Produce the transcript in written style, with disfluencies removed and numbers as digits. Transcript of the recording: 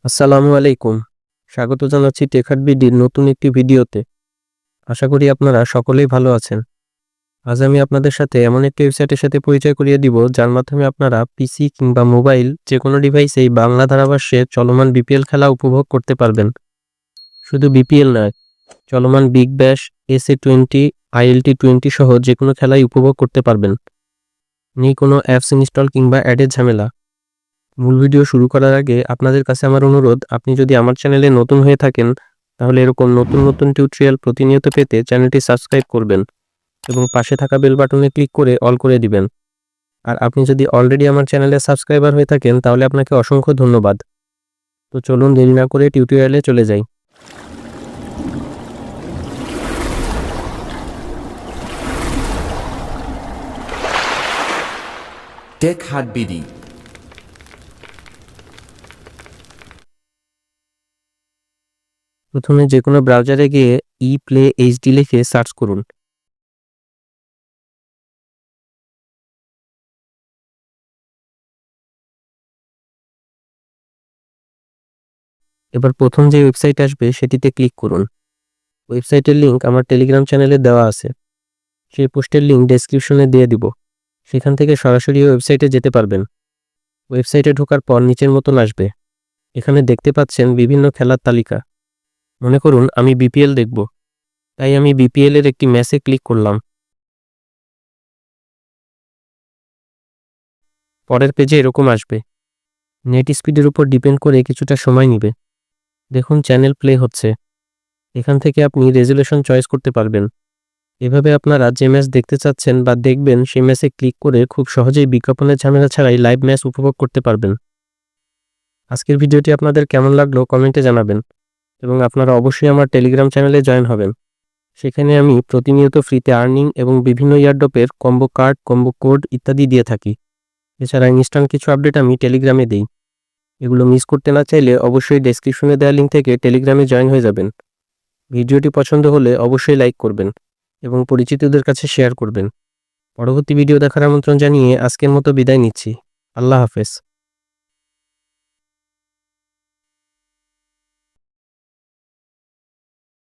আসসালামু আলাইকুম। স্বাগত জানাচ্ছি টেকহাট বিডির নতুন একটি ভিডিওতে। আশা করি আপনারা সকলেই ভালো আছেন। আজ আমি আপনাদের সাথে এমন একটি ওয়েবসাইটের সাথে পরিচয় করিয়ে দিব যার মাধ্যমে আপনারা পিসি কিংবা মোবাইল যে কোনো ডিভাইসেই বাংলা ধারাভাষ্যে চলমান বিপিএল খেলা উপভোগ করতে পারবেন। শুধু বিপিএল নয়, চলমান বিগ ব্যাশ, SA20, ILT20 সহ যে কোনো খেলাই উপভোগ করতে পারবেন। নেই কোনো অ্যাপস ইনস্টল কিংবা অ্যাডের ঝামেলা। মূল ভিডিও শুরু করার আগে আপনাদের কাছে আমার অনুরোধ, আপনি যদি আমার চ্যানেলে নতুন হয়ে থাকেন তাহলে এরকম নতুন নতুন টিউটোরিয়াল প্রতিনিয়ত পেতে চ্যানেলটি সাবস্ক্রাইব করবেন এবং পাশে থাকা বেল বাটনে ক্লিক করে অল করে দিবেন। আর আপনি যদি অলরেডি আমার চ্যানেলে সাবস্ক্রাইবার হয়ে থাকেন তাহলে আপনাকে অসংখ্য ধন্যবাদ। তো চলুন দেরি না করে টিউটোরিয়ালে চলে যাই। টেকহাট বিডি। প্রথমে যে কোনো ব্রাউজারে গিয়ে প্লে এইচডি লিখে সার্চ করুন। এবার প্রথম যে ওয়েবসাইট আসবে সেটিতে ক্লিক করুন। ওয়েবসাইটের লিঙ্ক আমার টেলিগ্রাম চ্যানেলে দেওয়া আছে, সেই পোস্টের লিঙ্ক ডেসক্রিপশনে দিয়ে দিব। সেখান থেকে সরাসরি ওয়েবসাইটে যেতে পারবেন। ওয়েবসাইটে ঢোকার পর নিচের মতন আসবে। এখানে দেখতে পাচ্ছেন বিভিন্ন খেলার তালিকা। মনে করুন আমি বিপিএল দেখব, তাই আমি বিপিএল এর একটি ম্যাচে ক্লিক করলাম। পরের পেজে এরকম আসবে। নেট স্পিডের উপর ডিপেন্ড করে কিছুটা সময় নেবে। দেখুন চ্যানেল প্লে হচ্ছে। এখান থেকে আপনি রেজুলেশন চয়েস করতে পারবেন। এভাবে আপনারা যে ম্যাচ দেখতে চাচ্ছেন বা দেখবেন সেই ম্যাচে ক্লিক করে খুব সহজেই বিজ্ঞাপনের ঝামেলা ছাড়াই লাইভ ম্যাচ উপভোগ করতে পারবেন। আজকের ভিডিওটি আপনাদের কেমন লাগলো কমেন্টে জানাবেন এবং আপনারা অবশ্যই আমার টেলিগ্রাম চ্যানেলে জয়েন হবেন। সেখানে আমি প্রতিনিয়ত ফ্রিতে আর্নিং এবং বিভিন্ন ইয়ারড্রপের কম্বো কার্ড, কম্বো কোড ইত্যাদি দিয়ে থাকি। এছাড়া ইনস্ট্যান্ট কিছু আপডেট আমি টেলিগ্রামে দিই। এগুলো মিস করতে না চাইলে অবশ্যই ডেসক্রিপশনে দেওয়া লিঙ্ক থেকে টেলিগ্রামে জয়েন হয়ে যাবেন। ভিডিওটি পছন্দ হলে অবশ্যই লাইক করবেন এবং পরিচিতদের কাছে শেয়ার করবেন। পরবর্তী ভিডিও দেখার আমন্ত্রণ জানিয়ে আজকের মতো বিদায় নিচ্ছি। আল্লাহ হাফেজ।